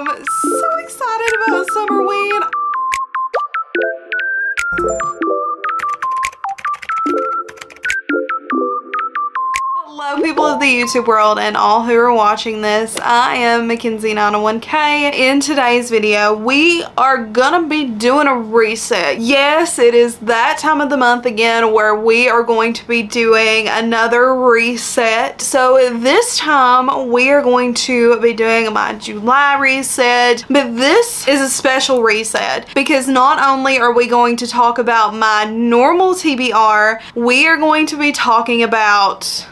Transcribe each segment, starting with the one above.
am so excited about Summerween. Hello people of the YouTube world and all who are watching this. I am Mackenzie901K. In today's video, we are gonna be doing a reset. Yes, it is that time of the month again where we are going to be doing another reset. So this time we are going to be doing my July reset, but this is a special reset because not only are we going to talk about my normal TBR, we are going to be talking about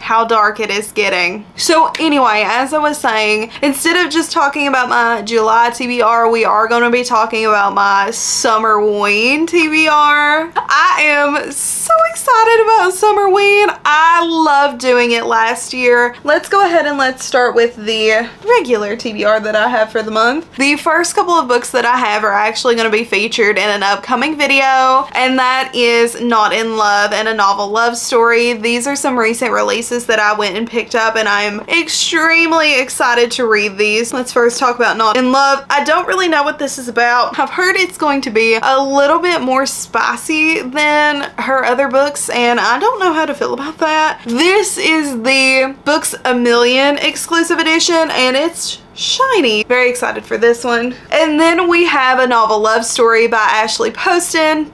how dark it is getting. So anyway, as I was saying, instead of just talking about my July TBR, we are going to be talking about my Summerween TBR. I am so excited about Summerween. I loved doing it last year. Let's go ahead and let's start with the regular TBR that I have for the month. The first couple of books that I have are actually going to be featured in an upcoming video, and that is Not in Love and a Novel Love Story. These are some recent releases that I went and picked up, and I'm extremely excited to read these. Let's first talk about Not in Love. I don't really know what this is about. I've heard it's going to be a little bit more spicy than her other books, and I don't know how to feel about that. This is the Books A Million exclusive edition, and it's shiny. Very excited for this one. And then we have A Novel Love Story by Ashley Poston.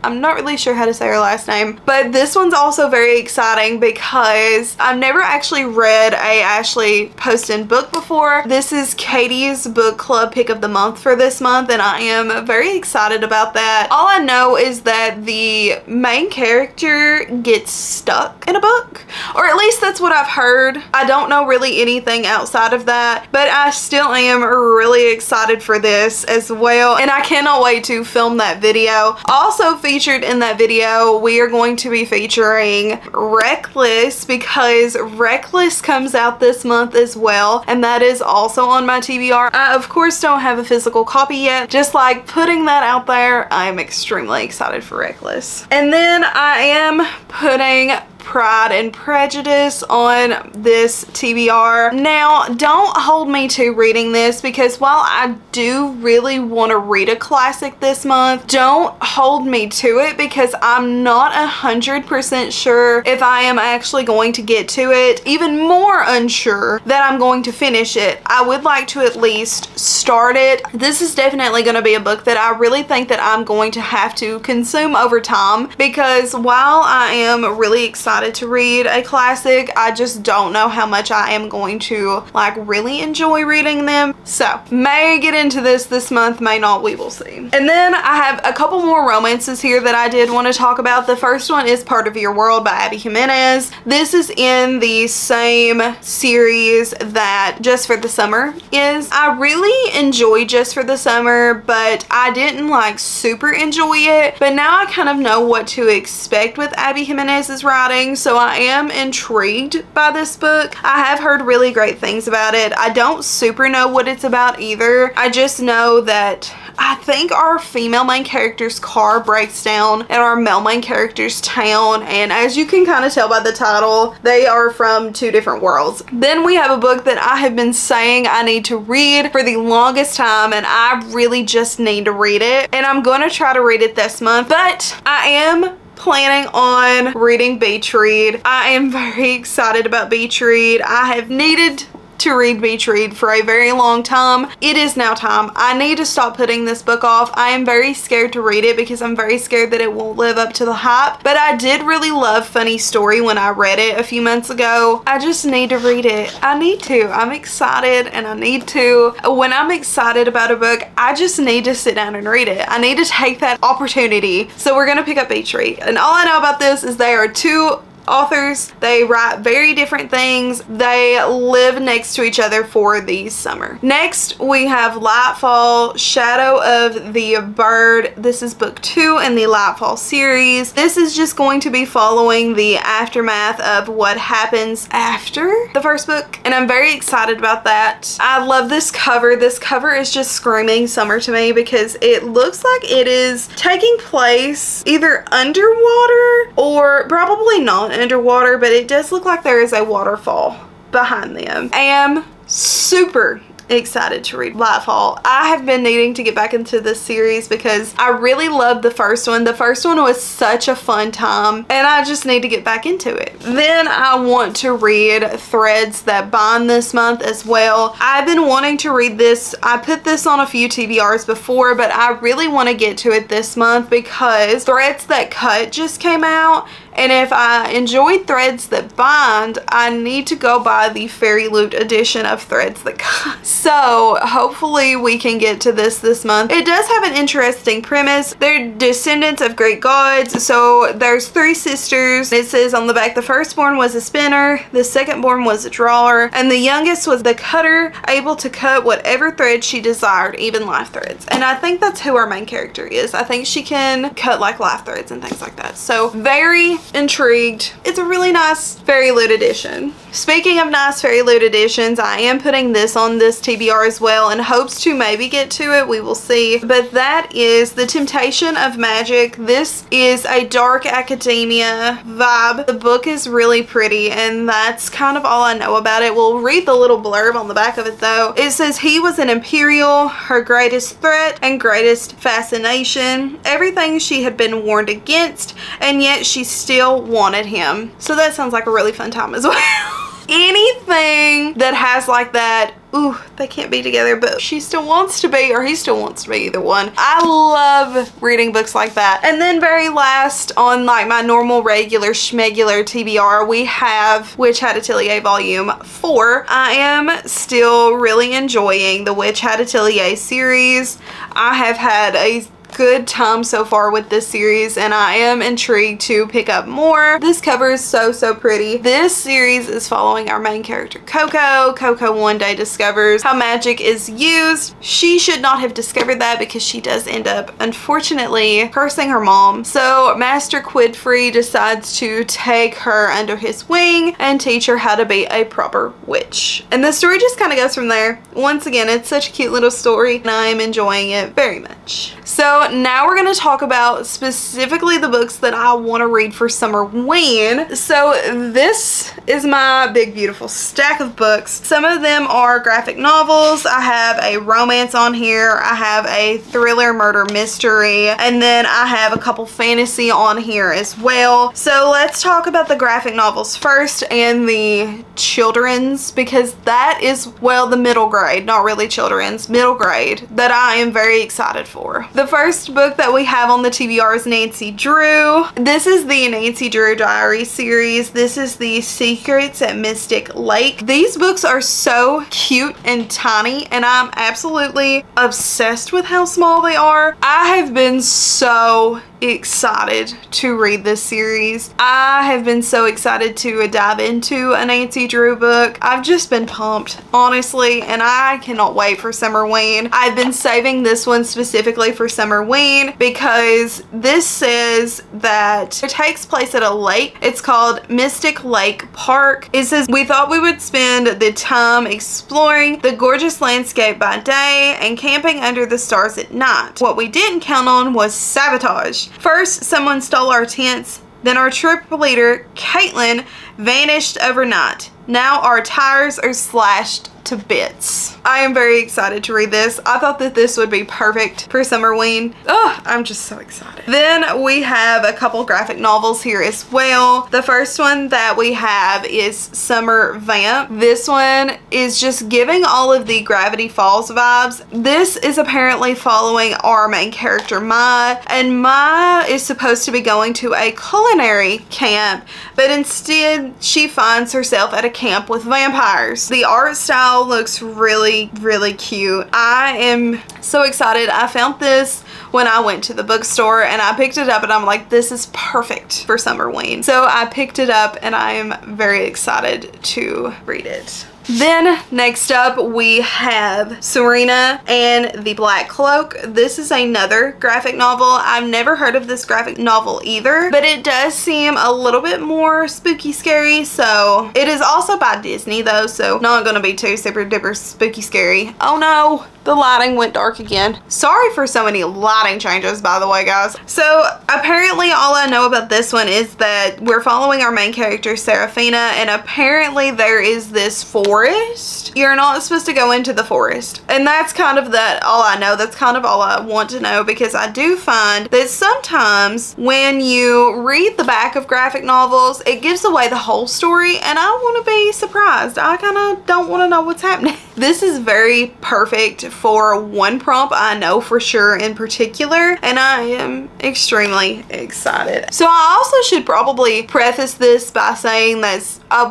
I'm not really sure how to say her last name, but this one's also very exciting because I've never actually read a Ashley Poston book before. This is Katie's book club pick of the month for this month, and I am very excited about that. All I know is that the main character gets stuck in a book, or at least that's what I've heard. I don't know really anything outside of that, but I still am really excited for this as well, and I cannot wait to film that video. Also featured in that video, we are going to be featuring Reckless, because Reckless comes out this month as well, and that is also on my TBR. I of course don't have a physical copy yet, just like putting that out there. I'm extremely excited for Reckless. And then I am putting Pride and Prejudice on this TBR. Now, don't hold me to reading this, because while I do really want to read a classic this month, don't hold me to it, because I'm not 100% sure if I am actually going to get to it. Even more unsure that I'm going to finish it. I would like to at least start it. This is definitely going to be a book that I really think that I'm going to have to consume over time, because while I am really excited to read a classic, I just don't know how much I am going to like really enjoy reading them. So may get into this month, may not, we will see. And then I have a couple more romances here that I did want to talk about. The first one is Part of Your World by Abby Jimenez. This is in the same series that Just for the Summer is. I really enjoy Just for the Summer, but I didn't like super enjoy it, but now I kind of know what to expect with Abby Jimenez's writing, so I am intrigued by this book. I have heard really great things about it. I don't super know what it's about either. I just know that I think our female main character's car breaks down in our male main character's town, and as you can kind of tell by the title, they are from two different worlds. Then we have a book that I have been saying I need to read for the longest time, and I really just need to read it, and I'm going to try to read it this month, but I am planning on reading Beach Read. I am very excited about Beach Read. I have needed to read Beach Read for a very long time. It is now time. I need to stop putting this book off. I am very scared to read it because I'm very scared that it won't live up to the hype, but I did really love Funny Story when I read it a few months ago. I just need to read it. I need to. I'm excited and I need to. When I'm excited about a book, I just need to sit down and read it. I need to take that opportunity. So we're gonna pick up Beach Read, and all I know about this is they are two authors. They write very different things. They live next to each other for the summer. Next, we have Lightfall, Shadow of the Bird. This is book 2 in the Lightfall series. This is just going to be following the aftermath of what happens after the first book, and I'm very excited about that. I love this cover. This cover is just screaming summer to me because it looks like it is taking place either underwater or probably not underwater, but it does look like there is a waterfall behind them. I am super excited to read Life Haul. I have been needing to get back into this series because I really loved the first one. The first one was such a fun time and I just need to get back into it. Then I want to read Threads That Bind this month as well. I've been wanting to read this. I put this on a few TBRs before, but I really want to get to it this month because Threads That Cut just came out. And if I enjoyed Threads That Bind, I need to go buy the Fairy Loot edition of Threads That Cut. So hopefully we can get to this month. It does have an interesting premise. They're descendants of great gods. So there's 3 sisters. It says on the back, the firstborn was a spinner, the secondborn was a drawer, and the youngest was the cutter, able to cut whatever thread she desired, even life threads. And I think that's who our main character is. I think she can cut like life threads and things like that. So very intrigued. It's a really nice Fairy Loot edition. Speaking of nice Fairy Loot editions, I am putting this on this TBR as well in hopes to maybe get to it. We will see. But that is The Temptation of Magic. This is a dark academia vibe. The book is really pretty and that's kind of all I know about it. We'll read the little blurb on the back of it though. It says he was an Imperial, her greatest threat and greatest fascination, everything she had been warned against, and yet she still wanted him. So that sounds like a really fun time as well. Anything that has like that, ooh, they can't be together, but she still wants to be, or he still wants to be, either one. I love reading books like that. And then very last on like my normal regular schmegular TBR, we have Witch Hat Atelier Volume 4. I am still really enjoying the Witch Hat Atelier series. I have had a good time so far with this series and I am intrigued to pick up more. This cover is so pretty. This series is following our main character Coco. Coco one day discovers how magic is used. She should not have discovered that because she does end up unfortunately cursing her mom. So Master Quidfree decides to take her under his wing and teach her how to be a proper witch. And the story just kind of goes from there. Once again, it's such a cute little story and I am enjoying it very much. So now we're going to talk about specifically the books that I want to read for Summerween. So this is my big beautiful stack of books. Some of them are graphic novels. I have a romance on here. I have a thriller murder mystery. And then I have a couple fantasy on here as well. So let's talk about the graphic novels first and the children's, because that is, well, the middle grade, not really children's, middle grade, that I am very excited for. The first book that we have on the TBR is Nancy Drew. This is the Nancy Drew Diary series. This is the Secrets at Mystic Lake. These books are so cute and tiny and I'm absolutely obsessed with how small they are. I have been so excited to read this series. I have been so excited to dive into a Nancy Drew book. I've just been pumped, honestly, and I cannot wait for Summerween. I've been saving this one specifically for Summerween because this says that it takes place at a lake. It's called Mystic Lake Park. It says, we thought we would spend the time exploring the gorgeous landscape by day and camping under the stars at night. What we didn't count on was sabotage. First, someone stole our tents, then our trip leader, Caitlin, vanished overnight. Now our tires are slashed to bits. I am very excited to read this. I thought that this would be perfect for Summerween. Oh, I'm just so excited. Then we have a couple graphic novels here as well. The first one that we have is Summer Vamp. This one is just giving all of the Gravity Falls vibes. This is apparently following our main character Mai, and Mai is supposed to be going to a culinary camp, but instead she finds herself at a camp with vampires. The art style looks really cute. I am so excited. I found this when I went to the bookstore and I picked it up and I'm like, this is perfect for Summerween. So I picked it up and I am very excited to read it. Then next up we have Serena and the Black Cloak. This is another graphic novel. I've never heard of this graphic novel either, but it does seem a little bit more spooky scary. So it is also by Disney though, so not gonna be too super duper spooky scary. Oh no, the lighting went dark again. Sorry for so many lighting changes, by the way, guys. So apparently all I know about this one is that we're following our main character Serafina, and apparently there is this forge forest. You're not supposed to go into the forest. And that's kind of all I know. That's kind of all I want to know, because I do find that sometimes when you read the back of graphic novels, it gives away the whole story, and I want to be surprised. I kind of don't want to know what's happening. This is very perfect for one prompt I know for sure in particular, and I am extremely excited. So I also should probably preface this by saying that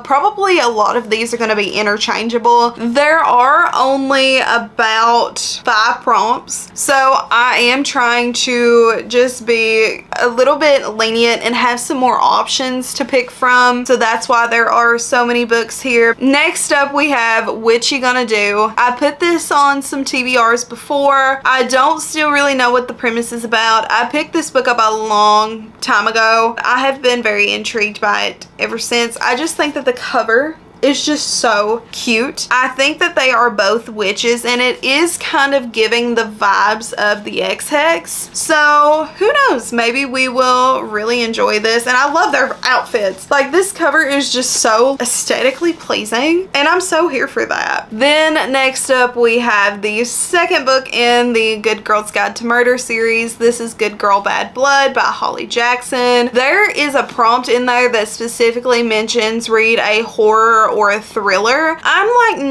probably a lot of these are going to be interchangeable. There are only about 5 prompts, so I am trying to just be a little bit lenient and have some more options to pick from, so that's why there are so many books here. Next up we have What You Gonna Do. I put this on some TBRs before. I don't still really know what the premise is about. I picked this book up a long time ago. I have been very intrigued by it ever since. I just think that the cover is just so cute. I think that they are both witches, and it is kind of giving the vibes of the X-Hex. So who knows, maybe we will really enjoy this. And I love their outfits. Like, this cover is just so aesthetically pleasing, and I'm so here for that. Then next up we have the second book in the Good Girl's Guide to Murder series. This is Good Girl Bad Blood by Holly Jackson. There is a prompt in there that specifically mentions read a horror or a thriller. I'm like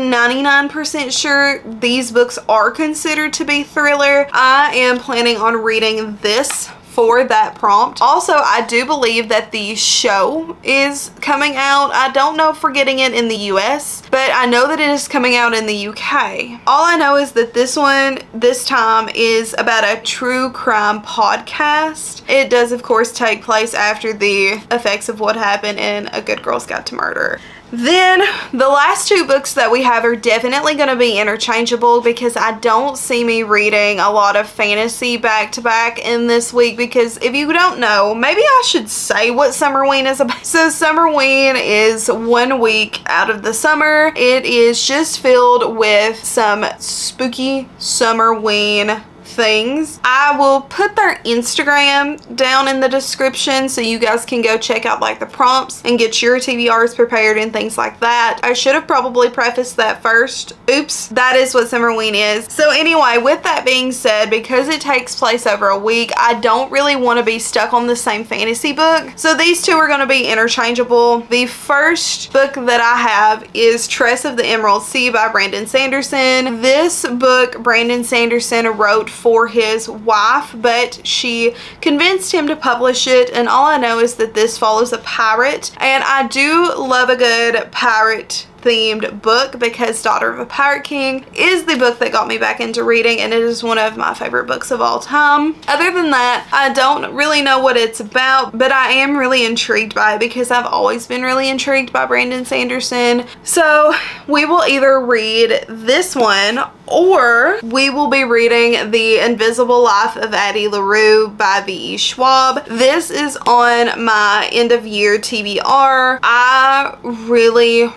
99% sure these books are considered to be thriller. I am planning on reading this for that prompt. Also, I do believe that the show is coming out. I don't know if we're getting it in the US, but I know that it is coming out in the UK. All I know is that this one, this time, is about a true crime podcast. It does, of course, take place after the effects of what happened in A Good Girl's Guide to Murder. Then the last 2 books that we have are definitely going to be interchangeable, because I don't see me reading a lot of fantasy back to back in this week, because if you don't know, maybe I should say what Summerween is about. So Summerween is 1 week out of the summer. It is just filled with some spooky Summerween things. I will put their Instagram down in the description so you guys can go check out like the prompts and get your TBRs prepared and things like that. I should have probably prefaced that first. Oops, that is what Summerween is. So anyway, with that being said, because it takes place over a week, I don't really want to be stuck on the same fantasy book. So these 2 are going to be interchangeable. The first book that I have is Tress of the Emerald Sea by Brandon Sanderson. This book Brandon Sanderson wrote for his wife, but she convinced him to publish it, and all I know is that this follows a pirate, and I do love a good pirate themed book, because Daughter of a Pirate King is the book that got me back into reading, and it is one of my favorite books of all time. Other than that, I don't really know what it's about, but I am really intrigued by it because I've always been really intrigued by Brandon Sanderson. So we will either read this one, or we will be reading The Invisible Life of Addie LaRue by V.E. Schwab. This is on my end of year TBR. I really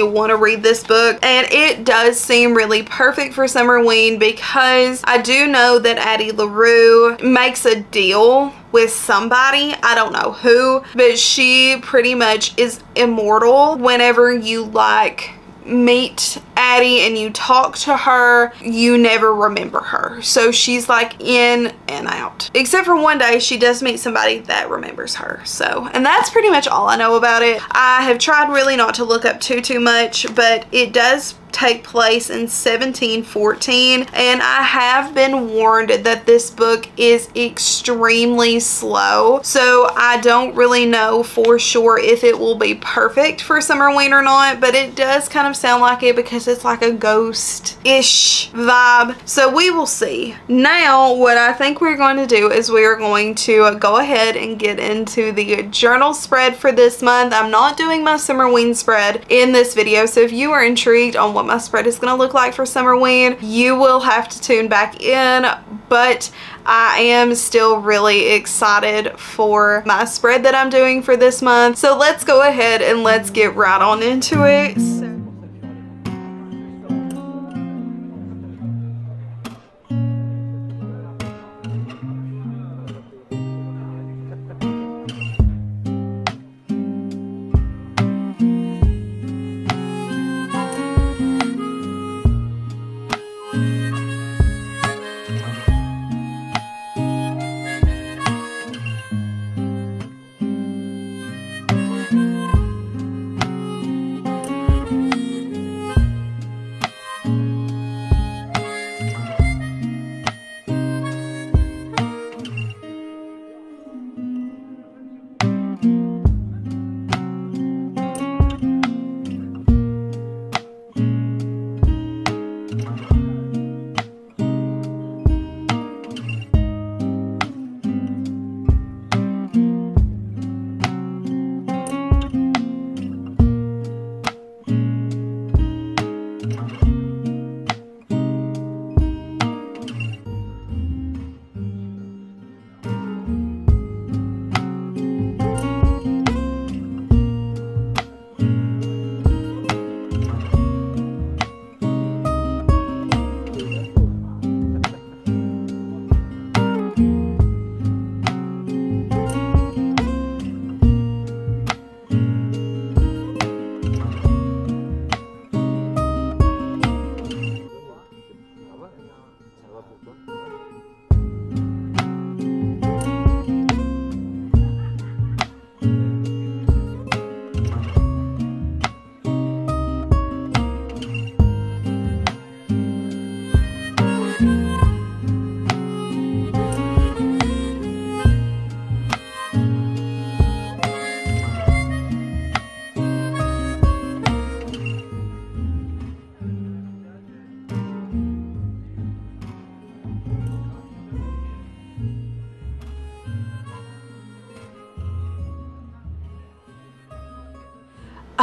want to read this book, and it does seem really perfect for Summerween, because I do know that Addie LaRue makes a deal with somebody, I don't know who, but she pretty much is immortal. Whenever you like meet Addie and you talk to her, you never remember her. So she's like in and out. Except for one day she does meet somebody that remembers her. So, and that's pretty much all I know about it. I have tried really not to look up too much, but it does take place in 1714, and I have been warned that this book is extremely slow, so I don't really know for sure if it will be perfect for Summerween or not, but it does kind of sound like it because it's like a ghost-ish vibe, so we will see. Now what I think we're going to do is we are going to go ahead and get into the journal spread for this month. I'm not doing my Summerween spread in this video, so if you are intrigued on what my spread is going to look like for Summerween, you will have to tune back in, but I am still really excited for my spread that I'm doing for this month. So let's go ahead and let's get right on into it.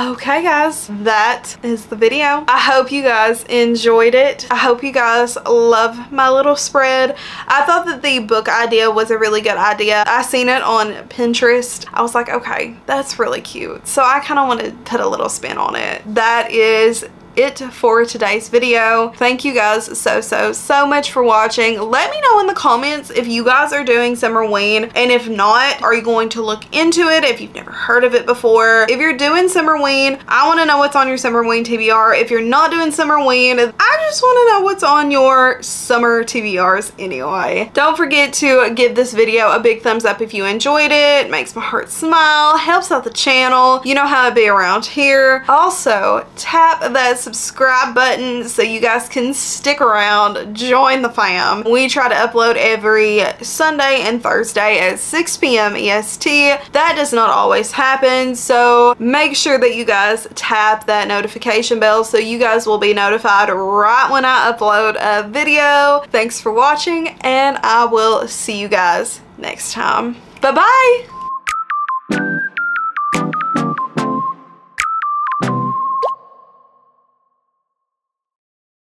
Okay guys, that is the video. I hope you guys enjoyed it. I hope you guys love my little spread. I thought that the book idea was a really good idea. I seen it on Pinterest. I was like, okay, that's really cute. So I kind of want to put a little spin on it. That is it for today's video. Thank you guys so much for watching. Let me know in the comments if you guys are doing Summerween, and if not, are you going to look into it if you've never heard of it before? If you're doing Summerween, I want to know what's on your Summerween TBR. If you're not doing Summerween, I just want to know what's on your summer TBRs anyway. Don't forget to give this video a big thumbs up if you enjoyed it. It makes my heart smile, helps out the channel. You know how it be around here. Also, tap that subscribe button so you guys can stick around, join the fam. We try to upload every Sunday and Thursday at 6 p.m. EST. That does not always happen, so make sure that you guys tap that notification bell so you guys will be notified right when I upload a video. Thanks for watching, and I will see you guys next time. Bye bye.